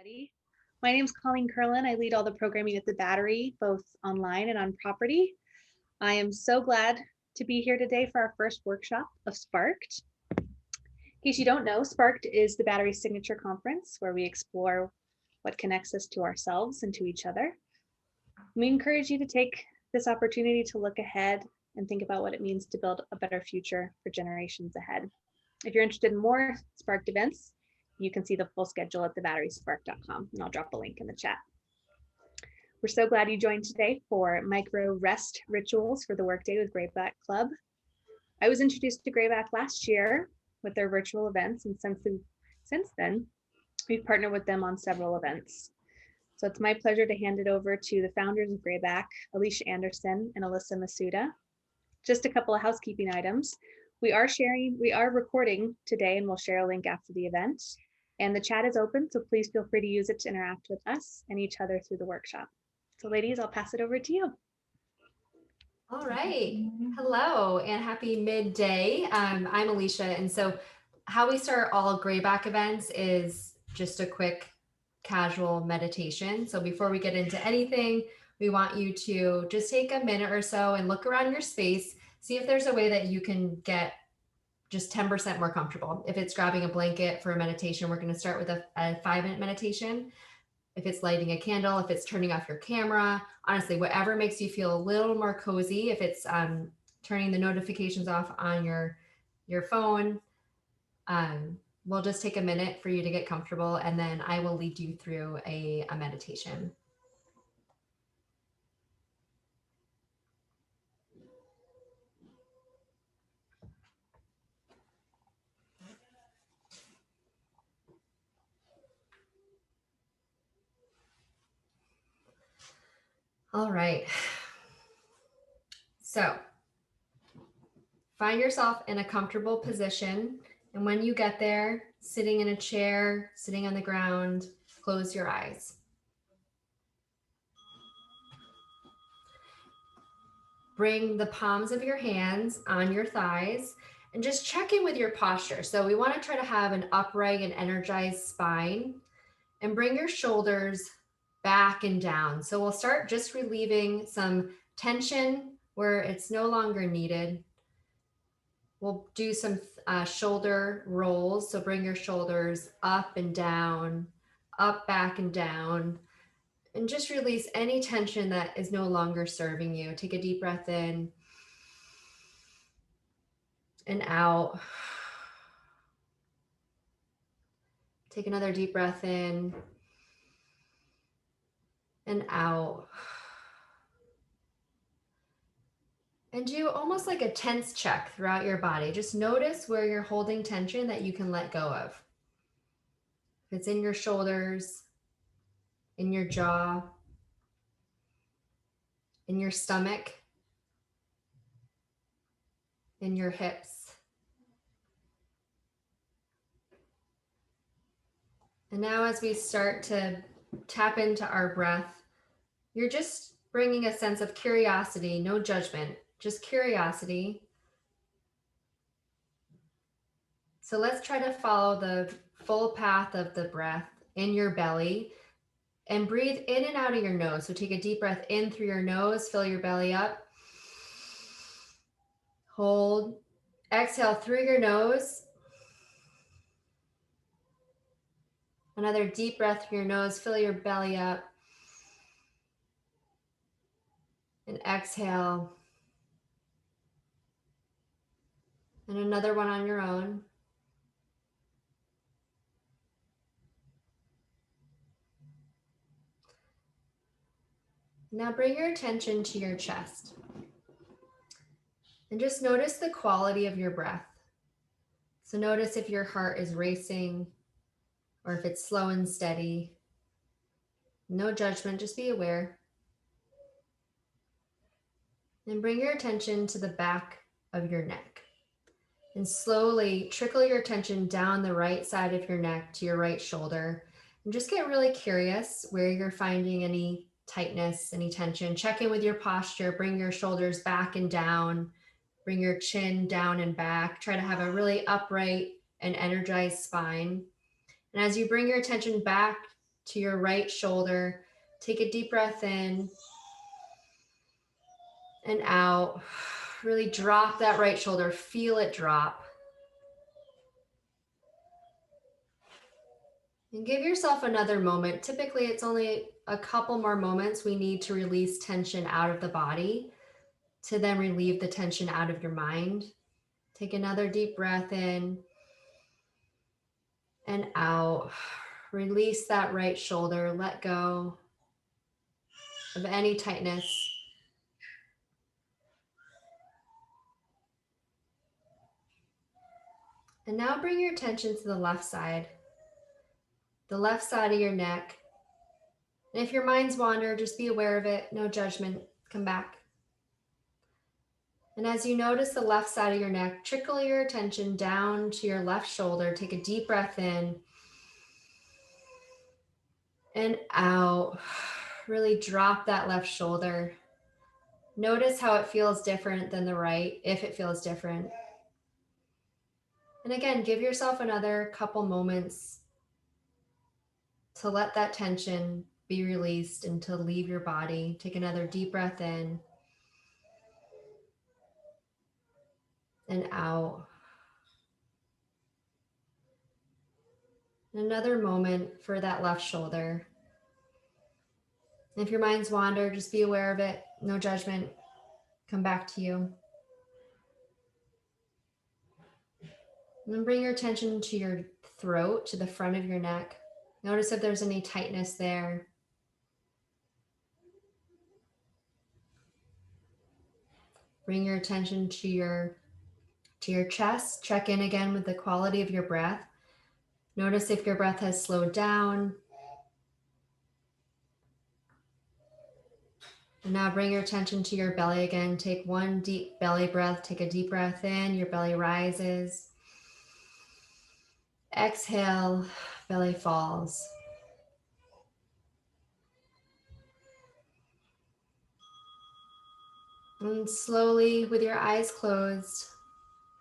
everybody. My name is Colleen Curlin. I lead all the programming at the Battery, both online and on property. I am so glad to be here today for our first workshop of Sparked. In case you don't know, Sparked is the Battery Signature Conference where we explore what connects us to ourselves and to each other. We encourage you to take this opportunity to look ahead and think about what it means to build a better future for generations ahead. If you're interested in more Sparked events, you can see the full schedule at thebatteryspark.com, and I'll drop a link in the chat. We're so glad you joined today for micro rest rituals for the Workday with Greyback Club. I was introduced to Greyback last year with their virtual events, and since then, we've partnered with them on several events. So it's my pleasure to hand it over to the founders of Greyback, Alicia Anderson and Alyssa Masuda. Just a couple of housekeeping items. We are recording today, and we'll share a link after the event. And the chat is open, so please feel free to use it to interact with us and each other through the workshop. So ladies, I'll pass it over to you. All right. Hello and happy midday. I'm Alicia. And so how we start all Greyback events is just a quick casual meditation. So before we get into anything, we want you to just take a minute or so and look around your space, see if there's a way that you can get just 10% more comfortable. If it's grabbing a blanket for a meditation, we're going to start with a 5-minute meditation. If it's lighting a candle, if it's turning off your camera, honestly, whatever makes you feel a little more cozy. If it's turning the notifications off on your phone, we'll just take a minute for you to get comfortable, and then I will lead you through a meditation. All right. So find yourself in a comfortable position. And when you get there, sitting in a chair, sitting on the ground, close your eyes. Bring the palms of your hands on your thighs and just check in with your posture. So we want to try to have an upright and energized spine, and bring your shoulders back and down. So we'll start just relieving some tension where it's no longer needed. We'll do some shoulder rolls. So bring your shoulders up and down, up, back, and down, and just release any tension that is no longer serving you. Take a deep breath in and out. Take another deep breath in and out. And do almost like a tense check throughout your body. Just notice where you're holding tension that you can let go of. If it's in your shoulders, in your jaw, in your stomach, in your hips. And now as we start to tap into our breath, you're just bringing a sense of curiosity, no judgment, just curiosity. So let's try to follow the full path of the breath in your belly and breathe in and out of your nose. So take a deep breath in through your nose, fill your belly up. Hold, exhale through your nose. Another deep breath through your nose, fill your belly up. And exhale. And another one on your own. Now bring your attention to your chest. And just notice the quality of your breath. So notice if your heart is racing or if it's slow and steady. No judgment, just be aware. And bring your attention to the back of your neck. And slowly trickle your attention down the right side of your neck to your right shoulder. And just get really curious where you're finding any tightness, any tension. Check in with your posture. Bring your shoulders back and down. Bring your chin down and back. Try to have a really upright and energized spine. And as you bring your attention back to your right shoulder. Take a deep breath in and out. Really drop that right shoulder. Feel it drop. And give yourself another moment. Typically, it's only a couple more moments we need to release tension out of the body to then relieve the tension out of your mind. Take another deep breath in and out. Release that right shoulder. Let go of any tightness. And now bring your attention to the left side of your neck. And if your minds wander, just be aware of it. No judgment. Come back. And as you notice the left side of your neck, trickle your attention down to your left shoulder. Take a deep breath in and out. Really drop that left shoulder. Notice how it feels different than the right, if it feels different. And again, give yourself another couple moments to let that tension be released and to leave your body. Take another deep breath in and out. Another moment for that left shoulder. If your minds wander, just be aware of it. No judgment. Come back to you. And then bring your attention to your throat, to the front of your neck. Notice if there's any tightness there. Bring your attention to your chest. Check in again with the quality of your breath. Notice if your breath has slowed down. And now bring your attention to your belly again. Take one deep belly breath. Take a deep breath in. Your belly rises. Exhale, belly falls. And slowly, with your eyes closed,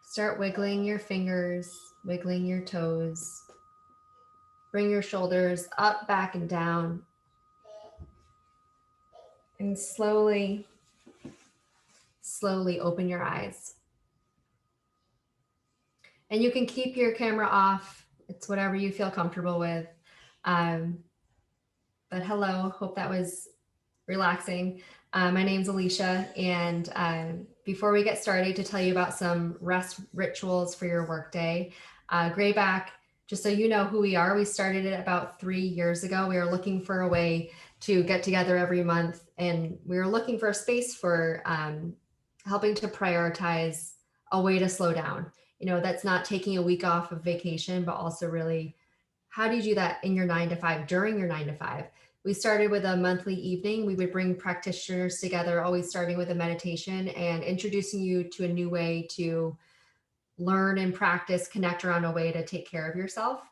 start wiggling your fingers, wiggling your toes. Bring your shoulders up, back, and down. And slowly open your eyes. And you can keep your camera off. It's whatever you feel comfortable with. But hello, hope that was relaxing. My name's Alicia, and before we get started, to tell you about some rest rituals for your workday. Greyback, just so you know who we are, we started it about 3 years ago. We were looking for a way to get together every month, and we were looking for a space for helping to prioritize a way to slow down. You know, that's not taking a week off of vacation, but also really, how do you do that in your 9 to 5, during your 9 to 5? We started with a monthly evening. We would bring practitioners together, always starting with a meditation and introducing you to a new way to learn and practice, connect around a way to take care of yourself.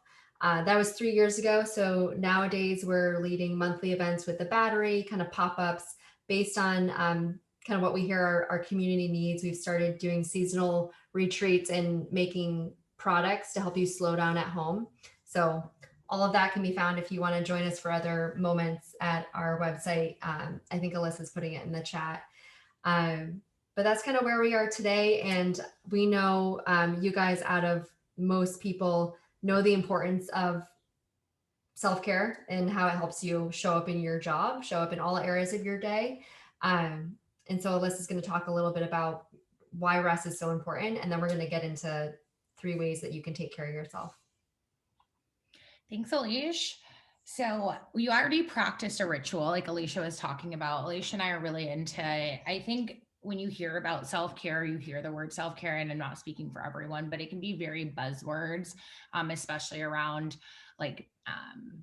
That was 3 years ago. So nowadays we're leading monthly events with the Battery, kind of pop-ups based on kind of what we hear our community needs. We've started doing seasonal retreats and making products to help you slow down at home. So all of that can be found if you want to join us for other moments at our website. I think Alyssa's putting it in the chat. But that's kind of where we are today. And we know you guys, out of most people, know the importance of self-care and how it helps you show up in your job, show up in all areas of your day. And so Alyssa's going to talk a little bit about why rest is so important. And then we're going to get into 3 ways that you can take care of yourself. Thanks, Alicia. So you already practiced a ritual like Alicia was talking about. Alicia and I are really into, I think when you hear about self-care, you hear the word self-care, and I'm not speaking for everyone, but it can be very buzzwords, especially around like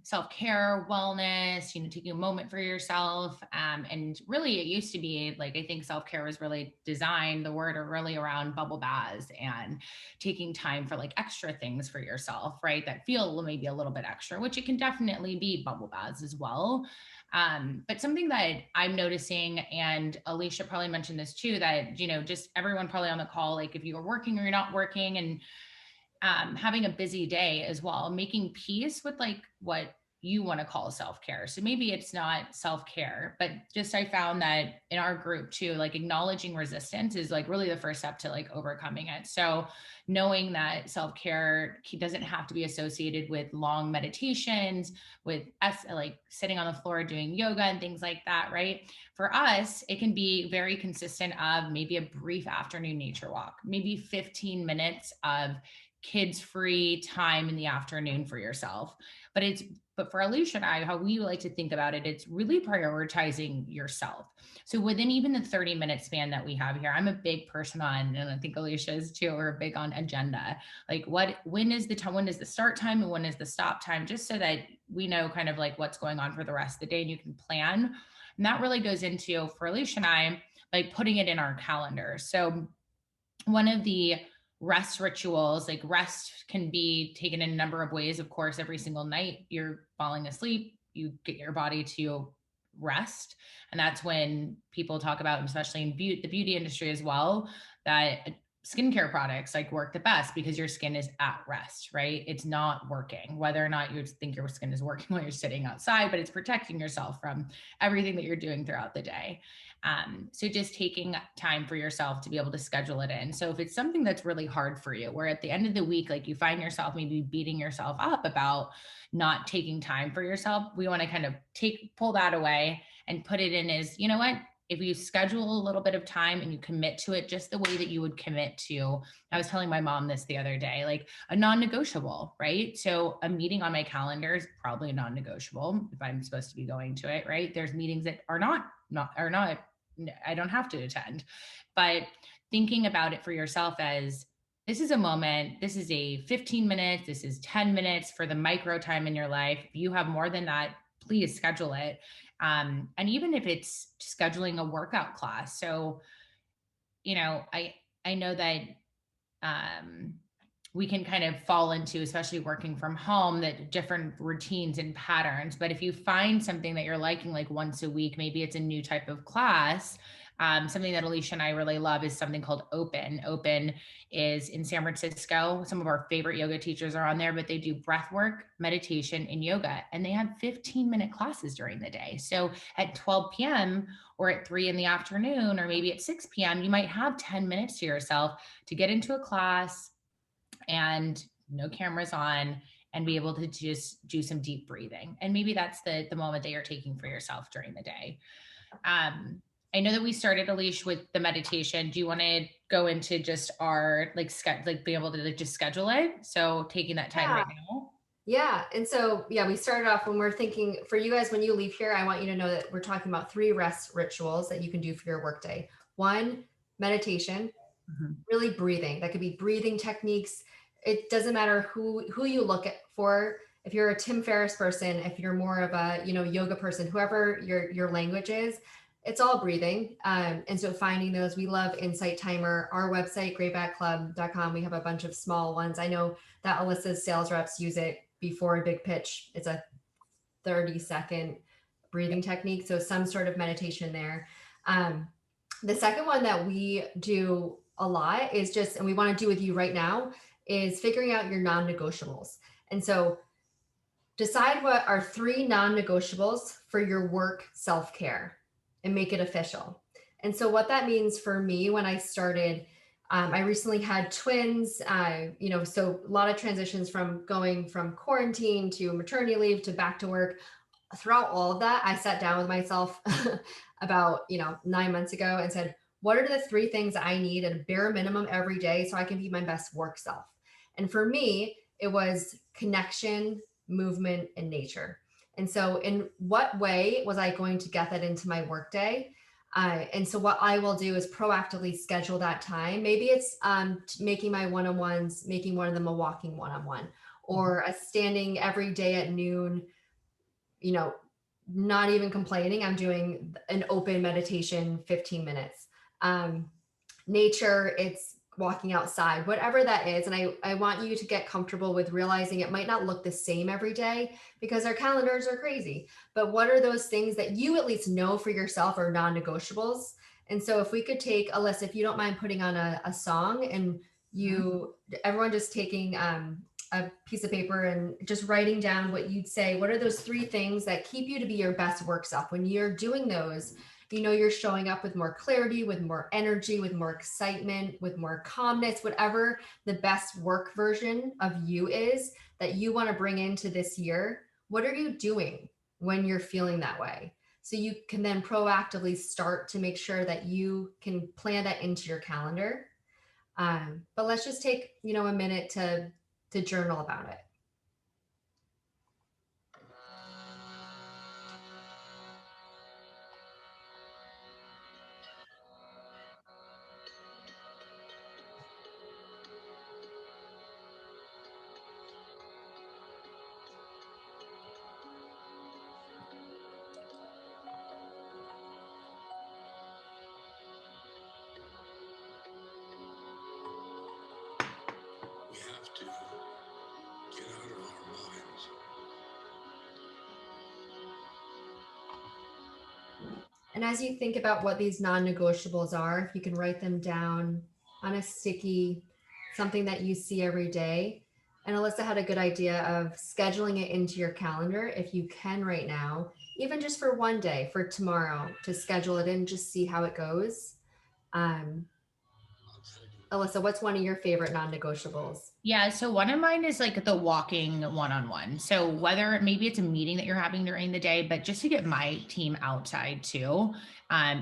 self-care, wellness, you know, taking a moment for yourself. And really it used to be like, I think self-care was really designed, the word, are really around bubble baths and taking time for like extra things for yourself, right? That feel maybe a little bit extra, which it can definitely be bubble baths as well. But something that I'm noticing, and Alicia probably mentioned this too, that, you know, just everyone probably on the call, like if you're working or you're not working, and having a busy day as well, making peace with like what you want to call self-care. So maybe it's not self-care, but just I found that in our group too, like acknowledging resistance is like really the first step to like overcoming it. So knowing that self-care doesn't have to be associated with long meditations, with us like sitting on the floor doing yoga and things like that, right? For us, it can be very consistent of maybe a brief afternoon nature walk, maybe 15 minutes of kids free time in the afternoon for yourself. But for Alicia and I, how we like to think about it, it's really prioritizing yourself. So within even the 30-minute span that we have here, I'm a big person on, and I think Alicia is too, we're big on agenda. Like when is the time, when is the start time and when is the stop time, just so that we know kind of like what's going on for the rest of the day and you can plan. And that really goes into, for Alicia and I, like putting it in our calendar. So one of the rest rituals, like rest can be taken in a number of ways. Of course, every single night you're falling asleep, you get your body to rest. And that's when people talk about, especially in the beauty industry as well, that skincare products like work the best because your skin is at rest, right? It's not working, whether or not you think your skin is working while you're sitting outside, but it's protecting yourself from everything that you're doing throughout the day. So just taking time for yourself to be able to schedule it in. So if it's something that's really hard for you, where at the end of the week, like you find yourself maybe beating yourself up about not taking time for yourself, we want to kind of pull that away and put it in as, you know what, if you schedule a little bit of time and you commit to it just the way that you would commit to, I was telling my mom this the other day, like a non-negotiable, right? So a meeting on my calendar is probably a non-negotiable if I'm supposed to be going to it, right? There's meetings that are not, I don't have to attend, but thinking about it for yourself as this is a moment, this is a 15 minutes, this is 10 minutes for the micro time in your life. If you have more than that, please schedule it. And even if it's scheduling a workout class. So, you know, I know that we can kind of fall into, especially working from home, that different routines and patterns. But if you find something that you're liking, like once a week, maybe it's a new type of class. Something that Alicia and I really love is something called Open. Open is in San Francisco. Some of our favorite yoga teachers are on there, but they do breath work, meditation, and yoga. And they have 15-minute classes during the day. So at 12 p.m. or at 3 in the afternoon, or maybe at 6 p.m., you might have 10 minutes to yourself to get into a class and no cameras on and be able to just do some deep breathing. And maybe that's the moment that you're taking for yourself during the day. I know that we started, Alicia, with the meditation. Do you want to go into just our be able to just schedule it? So taking that time right now. Yeah. And so, we started off when we're thinking for you guys, when you leave here, I want you to know that we're talking about 3 rest rituals that you can do for your workday. 1, meditation, really breathing. That could be breathing techniques. It doesn't matter who you look at for. If you're a Tim Ferriss person, if you're more of a, yoga person, whoever your language is, it's all breathing. And so finding those, we love Insight Timer. Our website, greybackclub.com, we have a bunch of small ones. I know that Alyssa's sales reps use it before a big pitch. It's a 30-second breathing technique. So some sort of meditation there. The second one that we do a lot is just, and we want to do with you right now, is figuring out your non-negotiables. And so decide what are 3 non-negotiables for your work self-care and make it official. And so what that means for me when I started, I recently had twins, so a lot of transitions from going from quarantine to maternity leave to back to work. Throughout all of that, I sat down with myself about, 9 months ago and said, what are the 3 things I need at a bare minimum every day so I can be my best work self? And for me, it was connection, movement, and nature. And so in what way was I going to get that into my workday? And so what I will do is proactively schedule that time. Maybe it's making my one-on-ones, making one of them a walking one-on-one, or a standing every day at noon, not even complaining. I'm doing an open meditation, 15 minutes. Nature, it's walking outside, whatever that is. And I want you to get comfortable with realizing it might not look the same every day because our calendars are crazy. But what are those things that you at least know for yourself are non-negotiables? And so if we could take, Alyssa, if you don't mind putting on a song and everyone just taking a piece of paper and just writing down what you'd say. What are those 3 things that keep you to be your best work self? When you're doing those, you know, you're showing up with more clarity, with more energy, with more excitement, with more calmness, whatever the best work version of you is that you want to bring into this year. What are you doing when you're feeling that way? So you can then proactively start to make sure that you can plan that into your calendar. But let's just take, you know, a minute to journal about it. We have to get out of our minds. And as you think about what these non-negotiables are, if you can write them down on a sticky, something that you see every day. And Alyssa had a good idea of scheduling it into your calendar if you can right now, even just for one day, for tomorrow, to schedule it in, just see how it goes. Alyssa, what's one of your favorite non-negotiables? Yeah, so one of mine is like the walking one-on-one. So whether maybe it's a meeting that you're having during the day, but just to get my team outside too,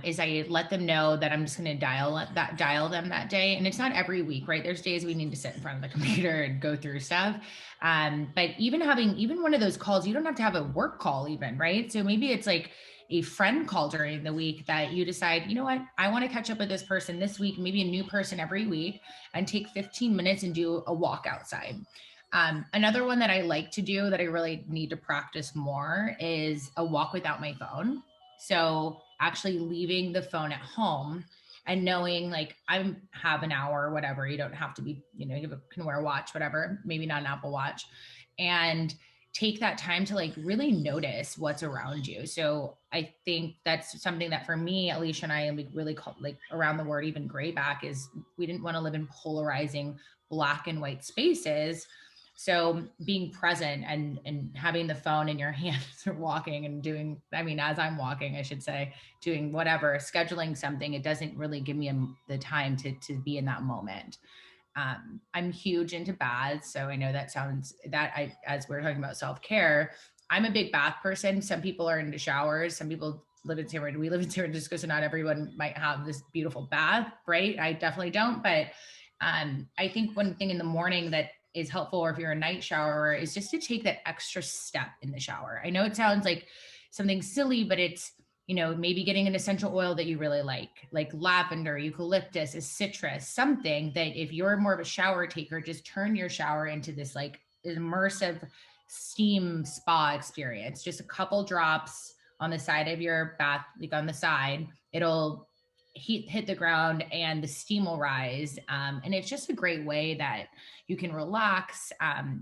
is I let them know that I'm just going to dial them that day. And it's not every week, right? There's days we need to sit in front of the computer and go through stuff. But even having one of those calls, you don't have to have a work call even, right? So maybe it's like a friend call during the week that you decide, you know what, I want to catch up with this person this week, maybe a new person every week, and take 15 minutes and do a walk outside. Another one that I like to do that I really need to practice more is a walk without my phone. So actually leaving the phone at home and knowing like I have an hour or whatever, you don't have to be, you know, you can wear a watch, whatever, maybe not an Apple Watch, and take that time to like really notice what's around you. So I think that's something that for me, Alicia and I, we really call like around the word, even Greyback, is we didn't want to live in polarizing black and white spaces. So being present and having the phone in your hand as you're walking and doing, I mean, as I'm walking, I should say, doing whatever, scheduling something, it doesn't really give me the time to be in that moment. I'm huge into baths. So I know that sounds as we're talking about self-care, I'm a big bath person. Some people are into showers. Some people live in San Francisco. We live in San Francisco, so not everyone might have this beautiful bath, right? I definitely don't. But I think one thing in the morning that is helpful, or if you're a night shower, is just to take that extra step in the shower. I know it sounds like something silly, but it's, you know, maybe getting an essential oil that you really like lavender, eucalyptus, a citrus, something that if you're more of a shower taker, just turn your shower into this like immersive steam spa experience. Just a couple drops on the side of your bath, like on the side, it'll hit the ground and the steam will rise. And it's just a great way that you can relax.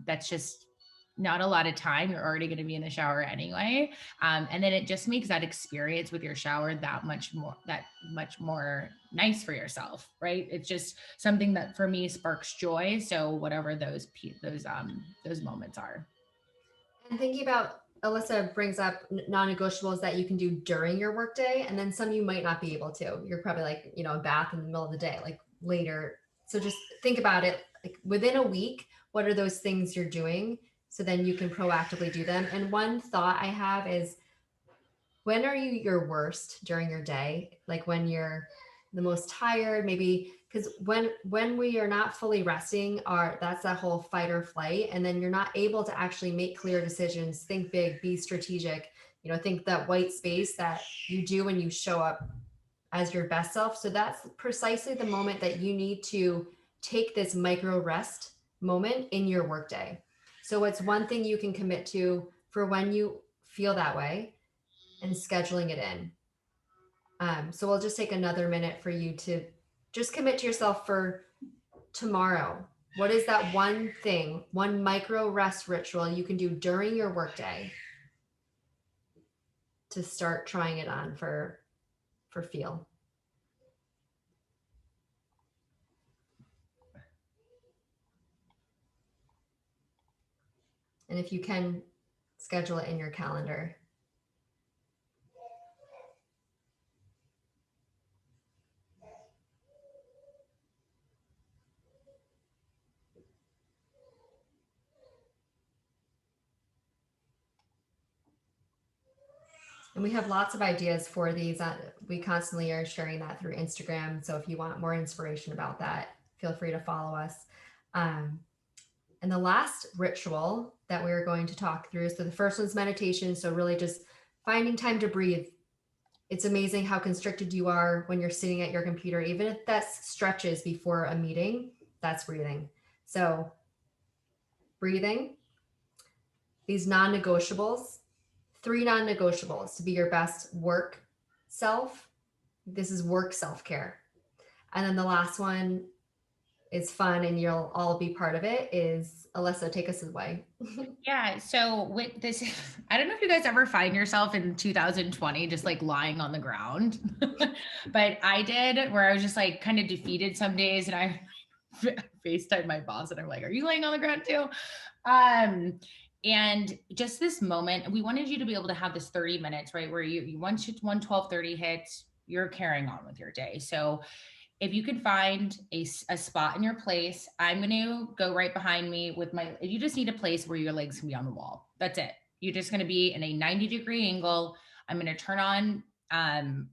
That's just not a lot of time. You're already going to be in the shower anyway. And then it just makes that experience with your shower that much more nice for yourself, right? It's just something that for me sparks joy. So whatever those moments are. And thinking about, Alyssa brings up non-negotiables that you can do during your workday, and then some you might not be able to. You're probably like, you know, a bath in the middle of the day, like later. So just think about it, like within a week, what are those things you're doing? So then you can proactively do them. And one thought I have is, when are you your worst during your day? Like when you're the most tired, maybe, because when we are not fully resting, that's that whole fight or flight, and then you're not able to actually make clear decisions, think big, be strategic, you know, think that white space that you do when you show up as your best self. So that's precisely the moment that you need to take this micro rest moment in your workday. So it's one thing you can commit to for when you feel that way and scheduling it in. So we'll just take another minute for you to just commit to yourself for tomorrow. What is that one thing, one micro rest ritual you can do during your workday to start trying it on for feel? And if you can, schedule it in your calendar. And we have lots of ideas for these. We constantly are sharing that through Instagram. So if you want more inspiration about that, feel free to follow us. And the last ritual that we're going to talk through, so the first one's meditation. So really just finding time to breathe. It's amazing how constricted you are when you're sitting at your computer. Even if that stretches before a meeting, that's breathing. So breathing, these non-negotiables, 3 non-negotiables to be your best work self. This is work self-care. And then the last one is fun and you'll all be part of it is Alyssa, take us away. Yeah. So with this, I don't know if you guys ever find yourself in 2020 just like lying on the ground, but I did, where I was just like kind of defeated some days, and I FaceTime my boss and I'm like, "Are you laying on the ground too?" And just this moment, we wanted you to be able to have this 30 minutes, right? Where you once 12:30 hits, you're carrying on with your day. So if you could find a spot in your place, I'm going to go right behind me with you just need a place where your legs can be on the wall. That's it. You're just going to be in a 90-degree angle. I'm going to turn on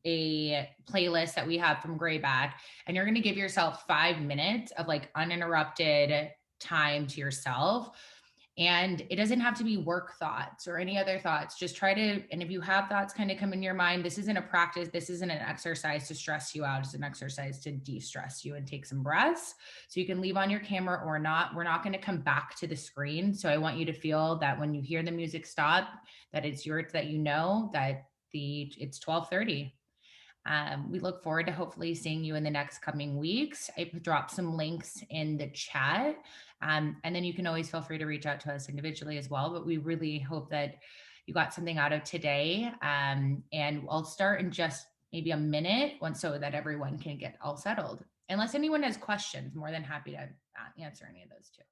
a playlist that we have from Greyback, and you're going to give yourself 5 minutes of like uninterrupted time to yourself. And it doesn't have to be work thoughts or any other thoughts. Just try to, and if you have thoughts kind of come in your mind, this isn't a practice. This isn't an exercise to stress you out. It's an exercise to de-stress you and take some breaths. So you can leave on your camera or not. We're not going to come back to the screen. So I want you to feel that when you hear the music stop, that it's yours, that you know that it's 12:30. We look forward to hopefully seeing you in the next coming weeks. I dropped some links in the chat. And then you can always feel free to reach out to us individually as well. But we really hope that you got something out of today. And I'll start in just maybe a minute so that everyone can get all settled. Unless anyone has questions, more than happy to answer any of those too.